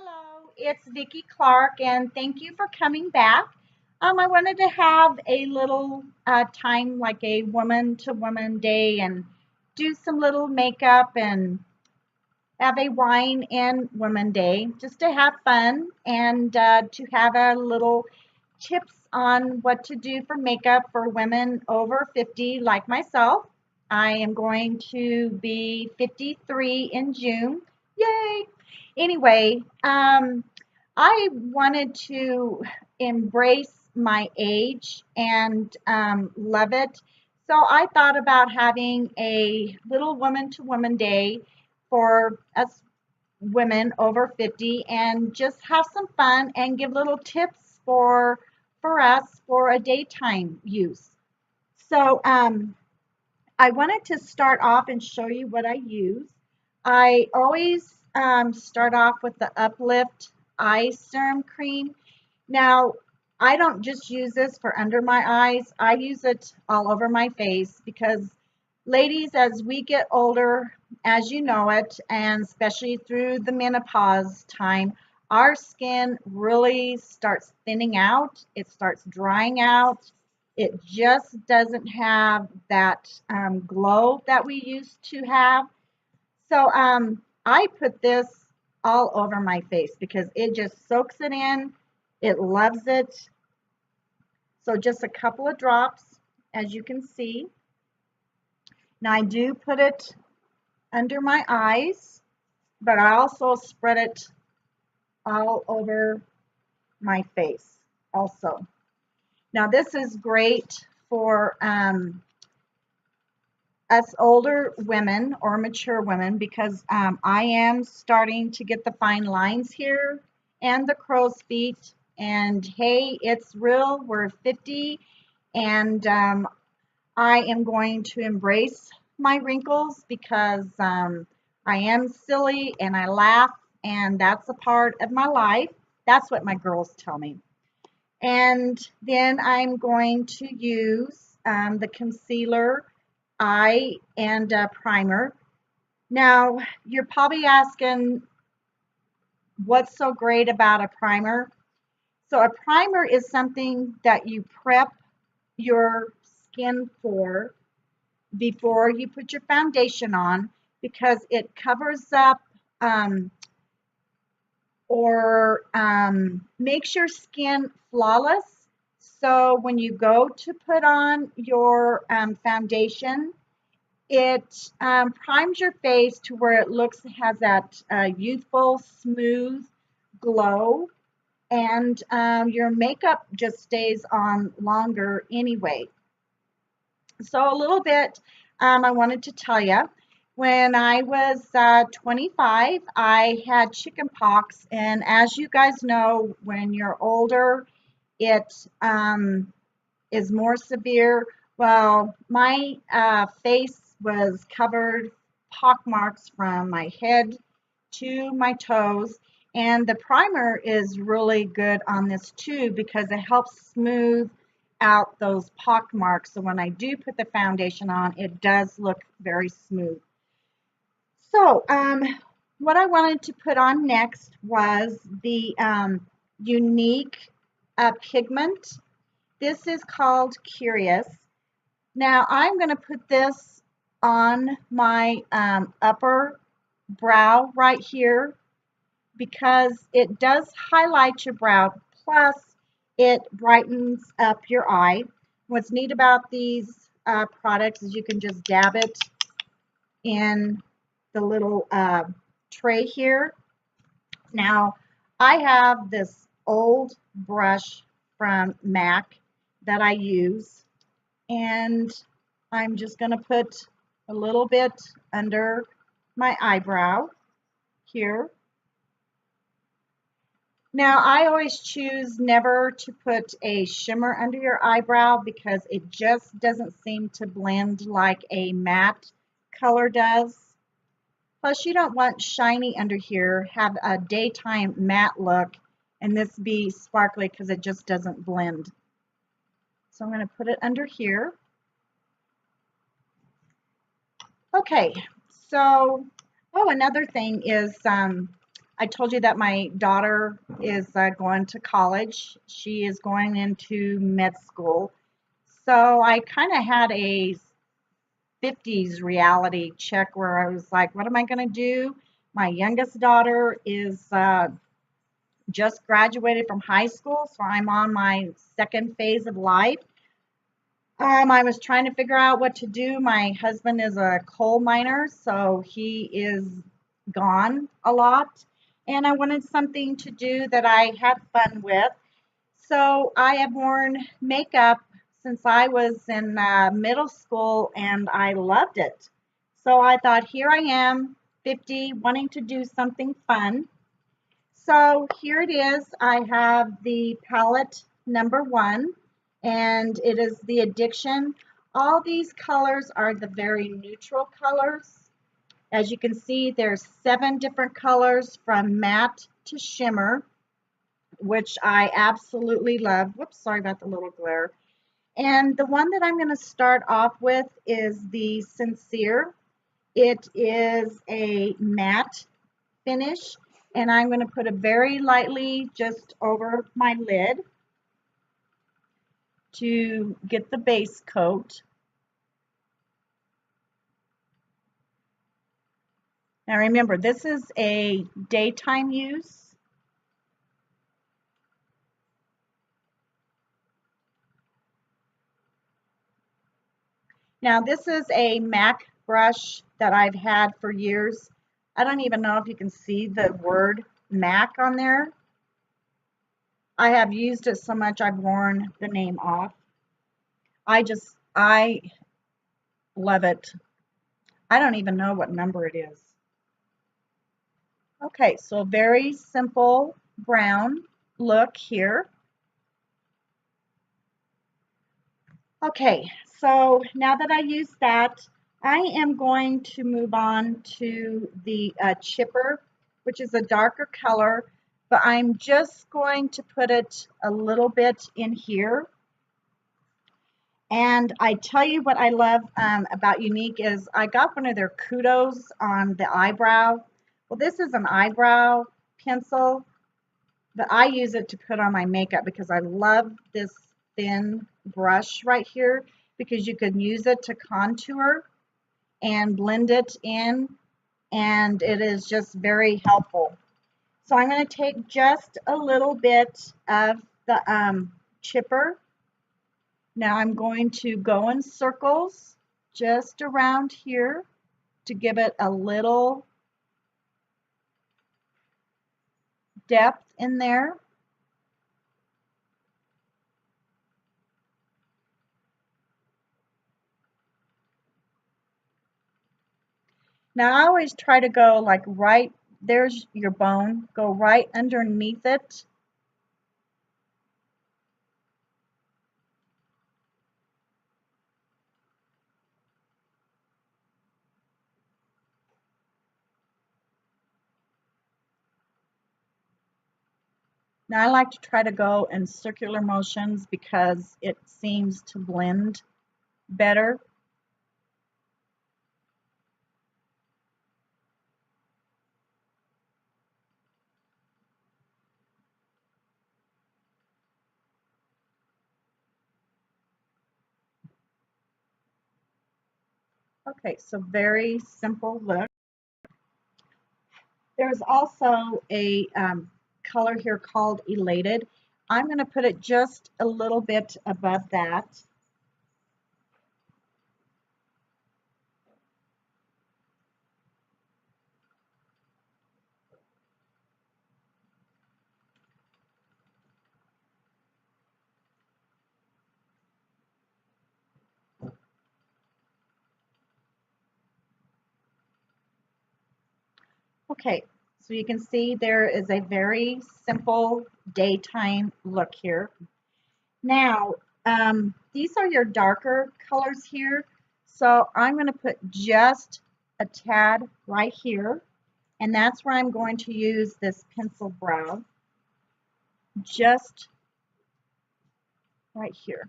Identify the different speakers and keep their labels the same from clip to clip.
Speaker 1: Hello, it's Vicki Clark, and thank you for coming back. I wanted to have a little time, like a woman to woman day, and do some little makeup and have a wine and woman day just to have fun and to have a little tips on what to do for makeup for women over 50 like myself. I am going to be 53 in June. Yay! Anyway, I wanted to embrace my age and love it. So I thought about having a little woman to woman day for us women over 50 and just have some fun and give little tips for us for a daytime use. So I wanted to start off and show you what I use. I always start off with the Uplift Eye Serum Cream. Now, I don't just use this for under my eyes. I use it all over my face because ladies, as we get older, as you know it, and especially through the menopause time, our skin really starts thinning out. It starts drying out. It just doesn't have that glow that we used to have. So I put this all over my face because it just soaks it in. It loves it. So just a couple of drops, as you can see. Now I do put it under my eyes, but I also spread it all over my face also. Now this is great for us older women or mature women because I am starting to get the fine lines here and the crow's feet. And hey, it's real. We're 50 and I am going to embrace my wrinkles because I am silly and I laugh, and that's a part of my life. That's what my girls tell me. And then I'm going to use the concealer, eye, and primer. Now, you're probably asking what's so great about a primer. So a primer is something that you prep your skin for before you put your foundation on because it covers up or makes your skin flawless. So when you go to put on your foundation, it primes your face to where it looks has that youthful, smooth glow, and your makeup just stays on longer anyway. So a little bit I wanted to tell you. When I was 25, I had chicken pox, and as you guys know, when you're older, it is more severe. Well, my face was covered pock marks from my head to my toes, and the primer is really good on this too because it helps smooth out those pock marks. So when I do put the foundation on, it does look very smooth. So what I wanted to put on next was the Younique pigment. This is called Curious. Now I'm going to put this on my upper brow right here because it does highlight your brow, plus it brightens up your eye. What's neat about these products is you can just dab it in the little tray here. Now I have this old brush from MAC that I use, and I'm just going to put a little bit under my eyebrow here. Now, I always choose never to put a shimmer under your eyebrow because it just doesn't seem to blend like a matte color does. Plus, you don't want shiny under here, have a daytime matte look, and this be sparkly because it just doesn't blend. So I'm going to put it under here. Okay, so, oh, another thing is I told you that my daughter is going to college. She is going into med school. So I kind of had a 50s reality check where I was like, what am I going to do? My youngest daughter is just graduated from high school, so I'm on my second phase of life. I was trying to figure out what to do. My husband is a coal miner, so he is gone a lot, and I wanted something to do that I had fun with. So I have worn makeup since I was in middle school, and I loved it. So I thought, here I am, 50, wanting to do something fun. So here it is. I have the palette number 1, and it is the Addiction. All these colors are the very neutral colors. As you can see, there's 7 different colors from matte to shimmer, which I absolutely love. Whoops, sorry about the little glare. And the one that I'm going to start off with is the Sincere. It is a matte finish, and I'm going to put it very lightly just over my lid to get the base coat. Now remember, this is a daytime use. Now this is a MAC brush that I've had for years. I don't even know if you can see the word MAC on there. I have used it so much I've worn the name off. I love it. I don't even know what number it is. Okay, so a very simple brown look here. Okay, so now that I use that, I am going to move on to the chipper, which is a darker color, but I'm just going to put it a little bit in here. And I tell you what I love about Younique is I got one of their kudos on the eyebrow. Well, this is an eyebrow pencil, but I use it to put on my makeup because I love this thin brush right here because you can use it to contour and blend it in, and it is just very helpful. So I'm going to take just a little bit of the chipper. Now I'm going to go in circles just around here to give it a little depth in there. Now I always try to go like right, there's your bone, go right underneath it. Now I like to try to go in circular motions because it seems to blend better. Okay, so very simple look. There's also a color here called Elated. I'm going to put it just a little bit above that. Okay, so you can see there is a very simple daytime look here. Now, these are your darker colors here. So I'm going to put just a tad right here. And that's where I'm going to use this pencil brow. Just right here.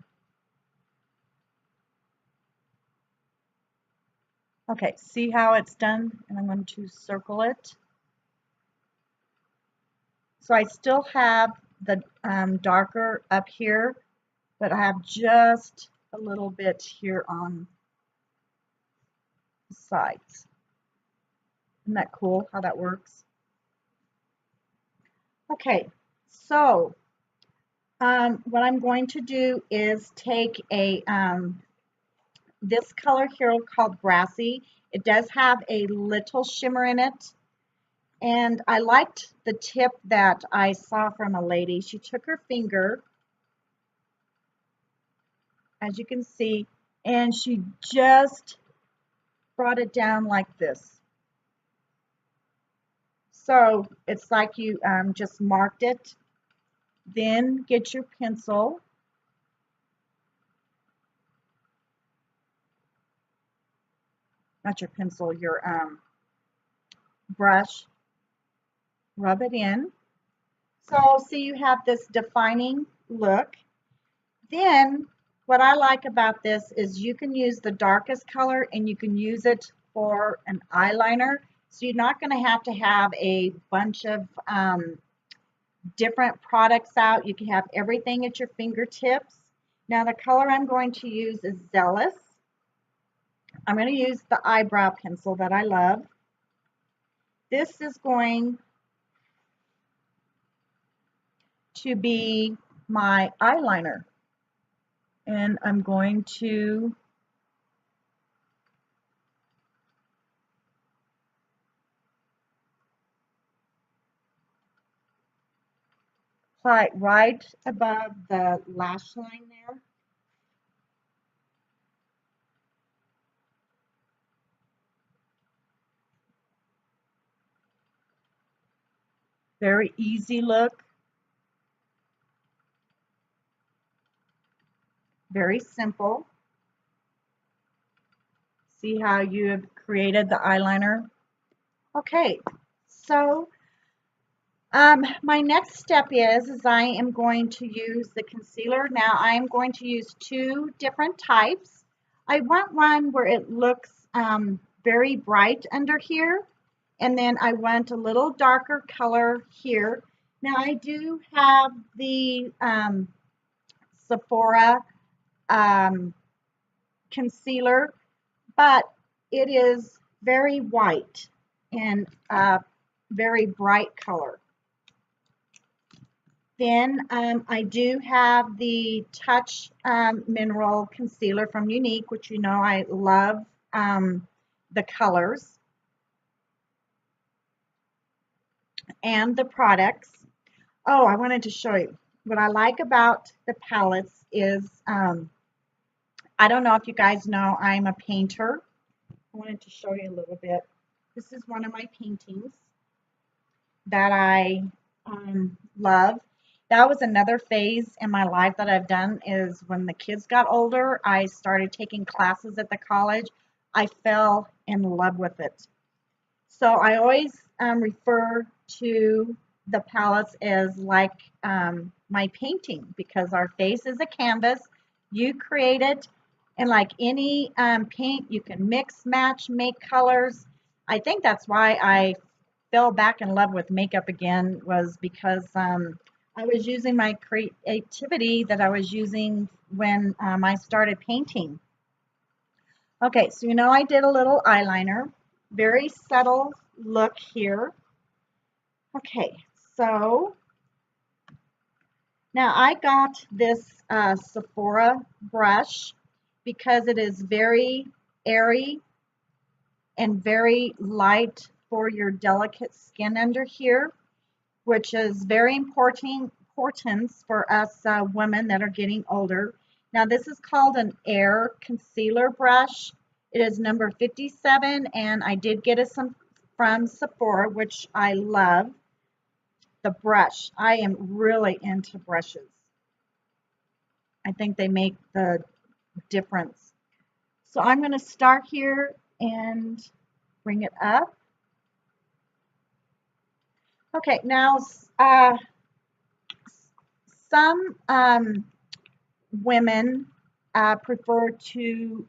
Speaker 1: Okay, see how it's done? And I'm going to circle it. So I still have the darker up here, but I have just a little bit here on the sides. Isn't that cool how that works? Okay, so what I'm going to do is take a this color here called Brassy. It does have a little shimmer in it. And I liked the tip that I saw from a lady. She took her finger, as you can see, and she just brought it down like this. So it's like you just marked it. Then get your pencil. Not your pencil, your brush. Rub it in. So see, you have this defining look. Then what I like about this is you can use the darkest color and you can use it for an eyeliner. So you're not going to have a bunch of different products out. You can have everything at your fingertips. Now the color I'm going to use is Zealous. I'm going to use the eyebrow pencil that I love. This is going to be my eyeliner. And I'm going to apply it right above the lash line there. Very easy look. Very simple. See how you have created the eyeliner? Okay, so my next step is I am going to use the concealer. Now I am going to use two different types. I want one where it looks very bright under here, and then I want a little darker color here. Now I do have the Sephora concealer, but it is very white and very bright color. Then I do have the Touch Mineral Concealer from Younique, which you know I love the colors and the products. Oh, I wanted to show you. What I like about the palettes is, I don't know if you guys know, I'm a painter. I wanted to show you a little bit. This is one of my paintings that I love. That was another phase in my life that I've done, is when the kids got older, I started taking classes at the college. I fell in love with it. So I always refer to the palettes as like my painting, because our face is a canvas. You create it, and like any paint, you can mix, match, make colors. I think that's why I fell back in love with makeup again, was because I was using my creativity that I was using when I started painting. Okay, so you know I did a little eyeliner. Very subtle look here. Okay, so now I got this Sephora brush because it is very airy and very light for your delicate skin under here, which is very important for us women that are getting older. Now this is called an Air Concealer Brush. It is number 57, and I did get it from Sephora, which I love. The brush, I am really into brushes. I think they make the difference. So I'm going to start here and bring it up. Okay, now some women prefer to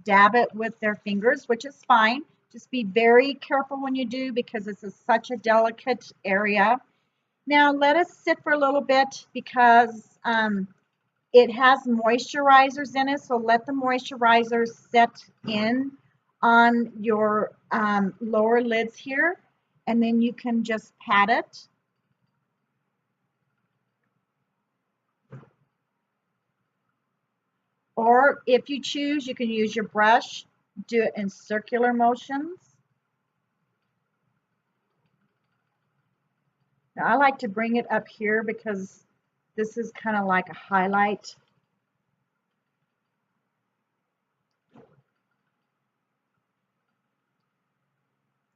Speaker 1: dab it with their fingers, which is fine. Just be very careful when you do, because this is such a delicate area. Now let us sit for a little bit because it has moisturizers in it, so let the moisturizers set in on your lower lids here, and then you can just pat it. Or if you choose, you can use your brush, do it in circular motions. Now, I like to bring it up here because this is kind of like a highlight.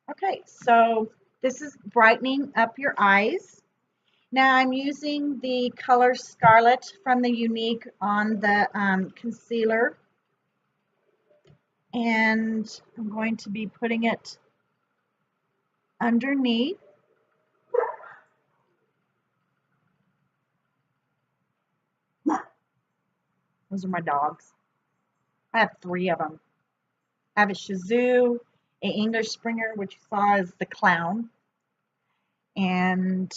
Speaker 1: Okay, so this is brightening up your eyes. Now I'm using the color Scarlet from the Younique on the concealer. And I'm going to be putting it underneath. Those are my dogs. I have 3 of them. I have a Shih Tzu, an English Springer, which you saw is the clown. And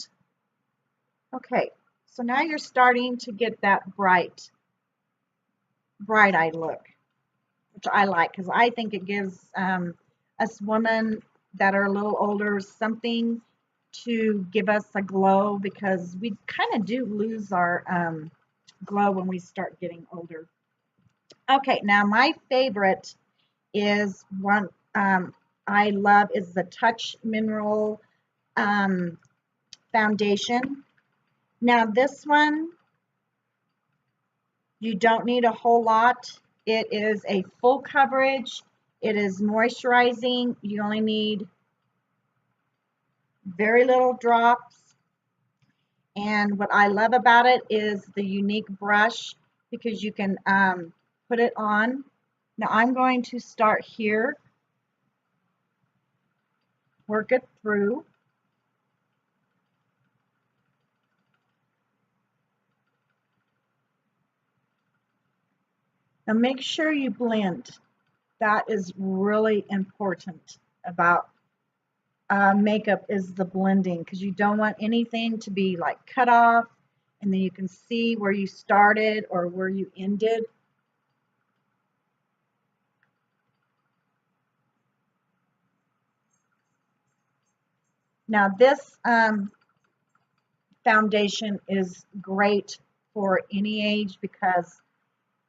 Speaker 1: okay, so now you're starting to get that bright-eyed look, which I like because I think it gives us women that are a little older something to give us a glow, because we kind of do lose our glow when we start getting older. Okay, now my favorite is one I love is the Touch Mineral foundation. Now this one, you don't need a whole lot. It is a full coverage. It is moisturizing. You only need very little drops. And what I love about it is the Younique brush, because you can put it on. Now I'm going to start here, work it through. Now make sure you blend. That is really important about makeup, is the blending, because you don't want anything to be like cut off and then you can see where you started or where you ended. Now this foundation is great for any age because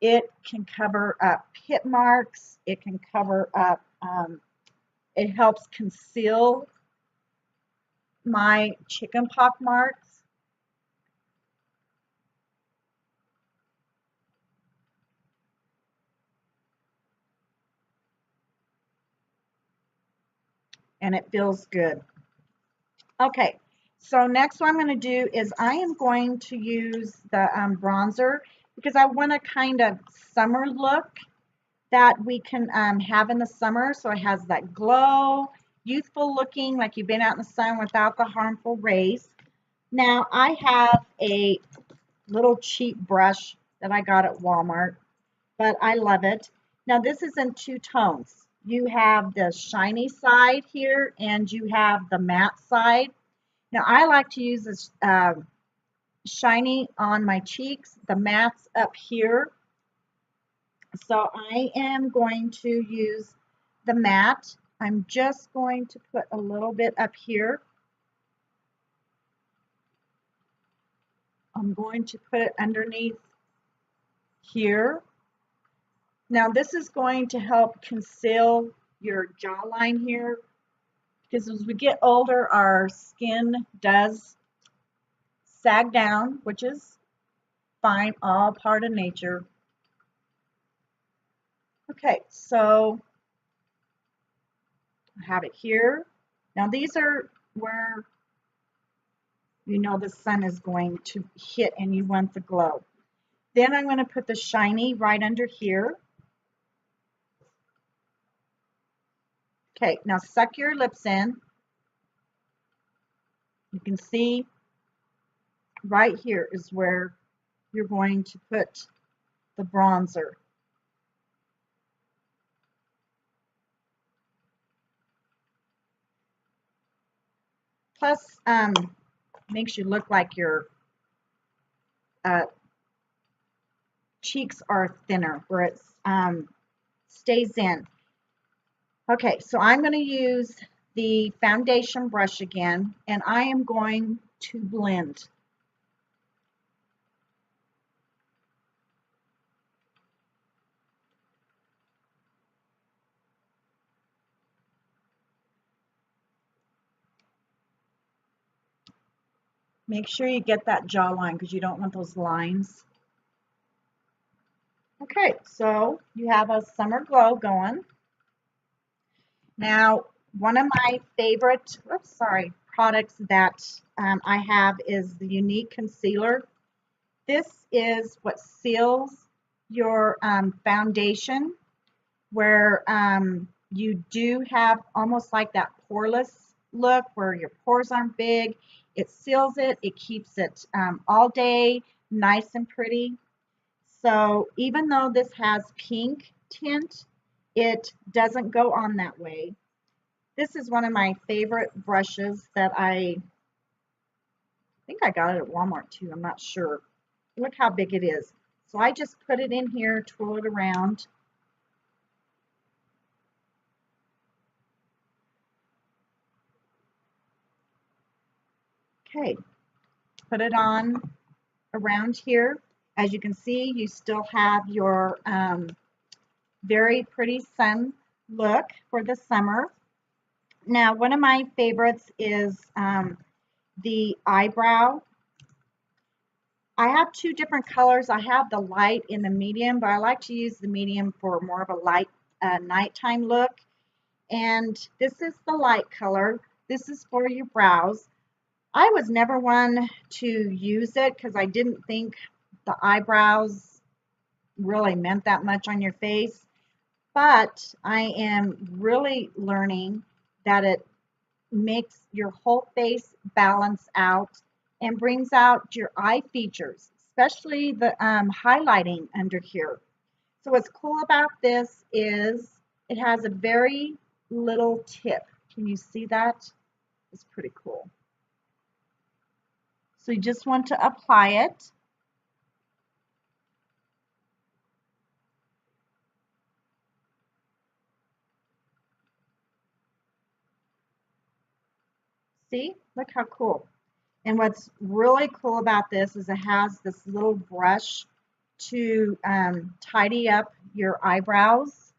Speaker 1: it can cover up pit marks, it can cover up, it helps conceal my chicken pox marks. And it feels good. Okay, so next what I'm going to do is I am going to use the bronzer, because I want a kind of summer look that we can have in the summer. So it has that glow, youthful looking, like you've been out in the sun without the harmful rays. Now I have a little cheap brush that I got at Walmart, but I love it. Now this is in 2 tones. You have the shiny side here and you have the matte side. Now I like to use this shiny on my cheeks, the matte's up here. So I am going to use the matte. I'm just going to put a little bit up here. I'm going to put it underneath here. Now this is going to help conceal your jawline here, because as we get older, our skin does sag down, which is fine, all part of nature. Okay, so I have it here. Now these are where you know the sun is going to hit and you want the glow. Then I'm going to put the shiny right under here. Okay, now suck your lips in. You can see right here is where you're going to put the bronzer. Plus, makes you look like your uh, cheeks are thinner, where it stays in. Okay, so I'm going to use the foundation brush again, and I am going to blend. Make sure you get that jawline because you don't want those lines. Okay, so you have a summer glow going. Now, one of my favorite, products that I have is the Younique Concealer. This is what seals your foundation, where you do have almost like that poreless look where your pores aren't big. It seals it, it keeps it all day nice and pretty. So even though this has pink tint, it doesn't go on that way. This is one of my favorite brushes that I think I got it at Walmart too. I'm not sure. Look how big it is. So I just put it in here, twirl it around. Okay, put it on around here. As you can see, you still have your very pretty sun look for the summer. Now, one of my favorites is the eyebrow. I have two different colors. I have the light and the medium, but I like to use the medium for more of a light nighttime look. And this is the light color. This is for your brows. I was never one to use it because I didn't think the eyebrows really meant that much on your face. But I am really learning that it makes your whole face balance out and brings out your eye features, especially the highlighting under here. So what's cool about this is it has a very little tip. Can you see that? It's pretty cool. So you just want to apply it. See, look how cool. And what's really cool about this is it has this little brush to tidy up your eyebrows.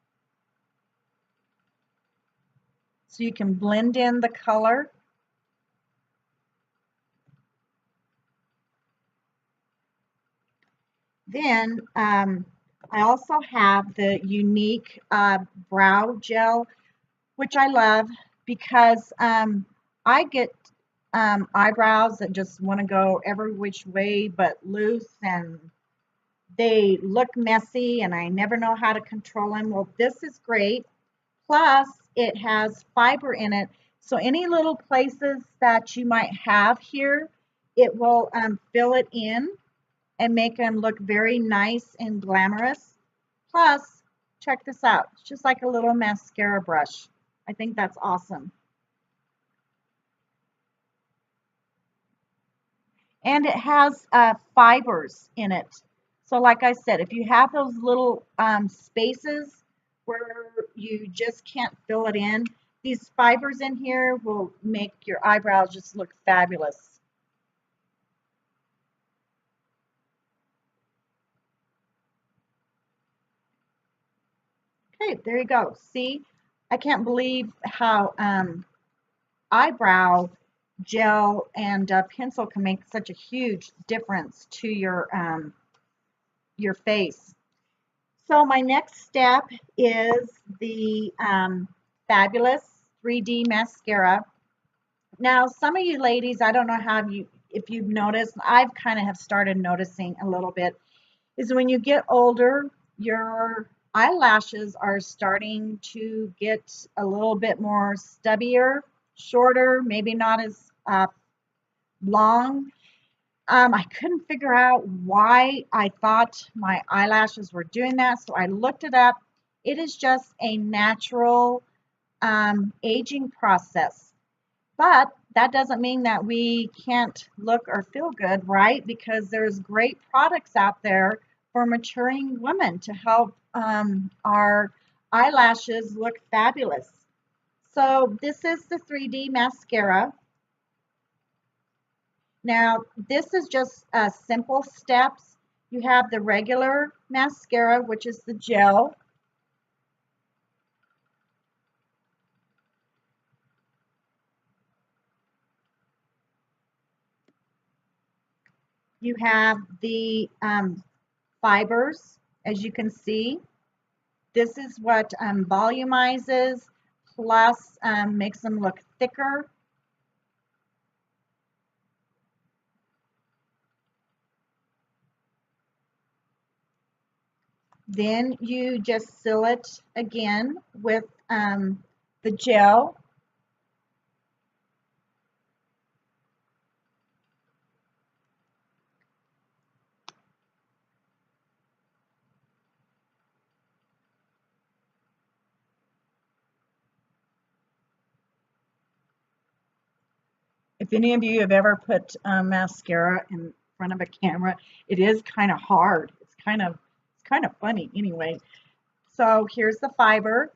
Speaker 1: So you can blend in the color. Then I also have the Younique brow gel, which I love because I get eyebrows that just want to go every which way but loose, and they look messy and I never know how to control them. Well, this is great. Plus, it has fiber in it. So any little places that you might have here, it will fill it in and make them look very nice and glamorous. Plus, check this out. It's just like a little mascara brush. I think that's awesome. And it has fibers in it. So like I said, if you have those little spaces where you just can't fill it in, these fibers in here will make your eyebrows just look fabulous. Okay, there you go. See, I can't believe how eyebrow gel and pencil can make such a huge difference to your face. So my next step is the Fabulous 3D mascara. Now, some of you ladies, I don't know how you, if you've noticed, I've kind of have started noticing a little bit, is when you get older, your eyelashes are starting to get a little bit more stubbier, shorter, maybe not as long. I couldn't figure out why I thought my eyelashes were doing that, so I looked it up. It is just a natural aging process. But that doesn't mean that we can't look or feel good, right? Because there's great products out there for maturing women to help our eyelashes look fabulous. So this is the 3D mascara. Now, this is just simple steps. You have the regular mascara, which is the gel. You have the fibers, as you can see. This is what volumizes, plus makes them look thicker. Then you just seal it again with the gel. If any of you have ever put mascara in front of a camera, it is kind of hard. It's kind of funny anyway. So here's the fiber.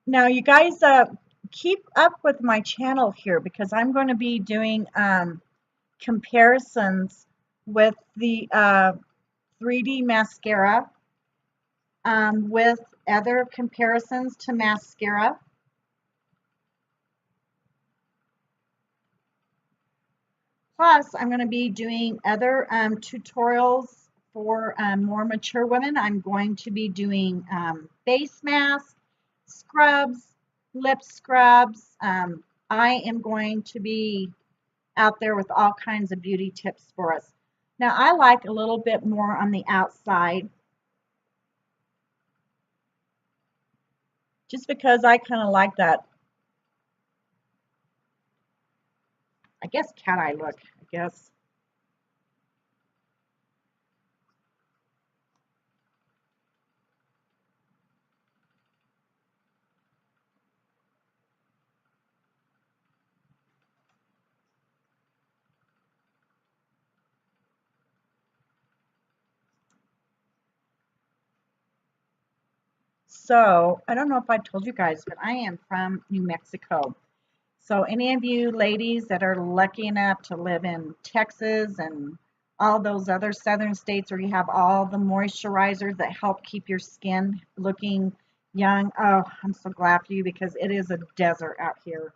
Speaker 1: Now you guys keep up with my channel here because I'm going to be doing comparisons with the 3D mascara with other comparisons to mascara. Plus, I'm going to be doing other tutorials for more mature women. I'm going to be doing face masks, scrubs, lip scrubs. I am going to be out there with all kinds of beauty tips for us. Now, I like a little bit more on the outside just because I kind of like that, I guess, cat eye look, I guess. So, I don't know if I told you guys, but I am from New Mexico. So, any of you ladies that are lucky enough to live in Texas and all those other southern states where you have all the moisturizers that help keep your skin looking young, oh, I'm so glad for you because it is a desert out here.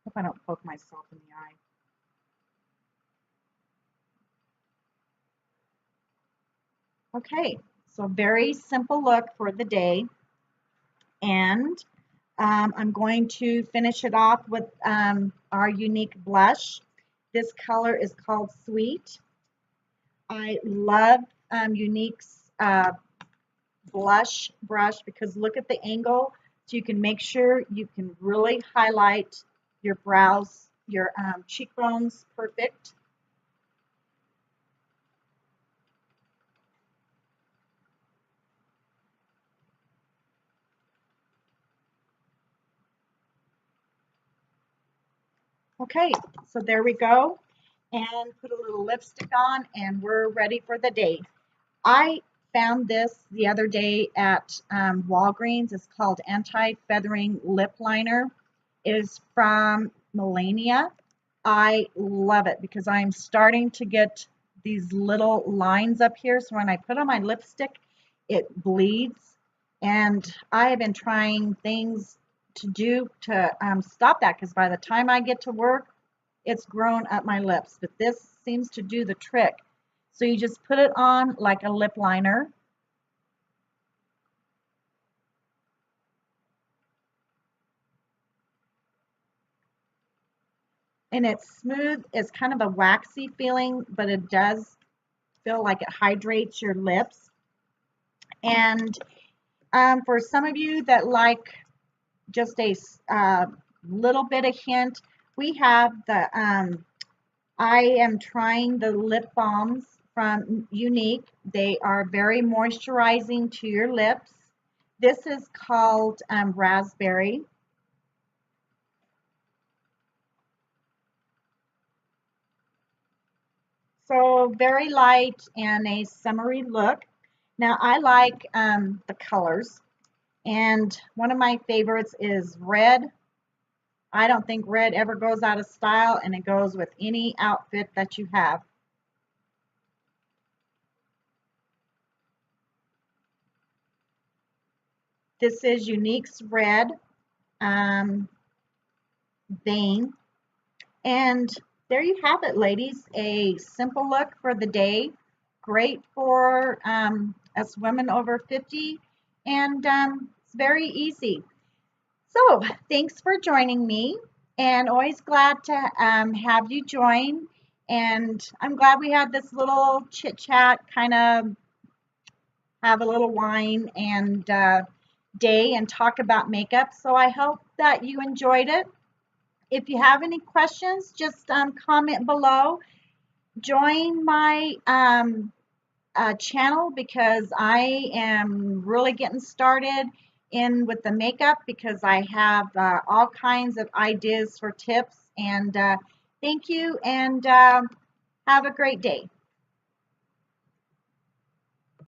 Speaker 1: Hope I don't poke myself in the eye. Okay, so very simple look for the day. And I'm going to finish it off with our Younique blush. This color is called Sweet. I love Younique's blush brush because look at the angle. So you can make sure you can really highlight your brows, your cheekbones perfect. Okay, so there we go. And put a little lipstick on and we're ready for the day. I found this the other day at Walgreens. It's called Anti-Feathering Lip Liner. It is from Melania. I love it because I'm starting to get these little lines up here. So when I put on my lipstick, it bleeds. And I have been trying things to do to stop that because by the time I get to work, it's grown up my lips. But this seems to do the trick. So you just put it on like a lip liner. And it's smooth. It's kind of a waxy feeling, but it does feel like it hydrates your lips. And for some of you that like just a little bit of hint, we have the, I am trying the lip balms from Younique. They are very moisturizing to your lips. This is called raspberry. So very light and a summery look. Now I like the colors, and one of my favorites is red. I don't think red ever goes out of style, and it goes with any outfit that you have. This is Younique's red um, vein. And there you have it, ladies. A simple look for the day. Great for us women over 50. And it's very easy. So thanks for joining me. And always glad to have you join. And I'm glad we had this little chit chat, kind of have a little wine and day and talk about makeup. So I hope that you enjoyed it. If you have any questions, just comment below. Join my channel because I am really getting started in with the makeup, because I have all kinds of ideas for tips. And thank you, and have a great day.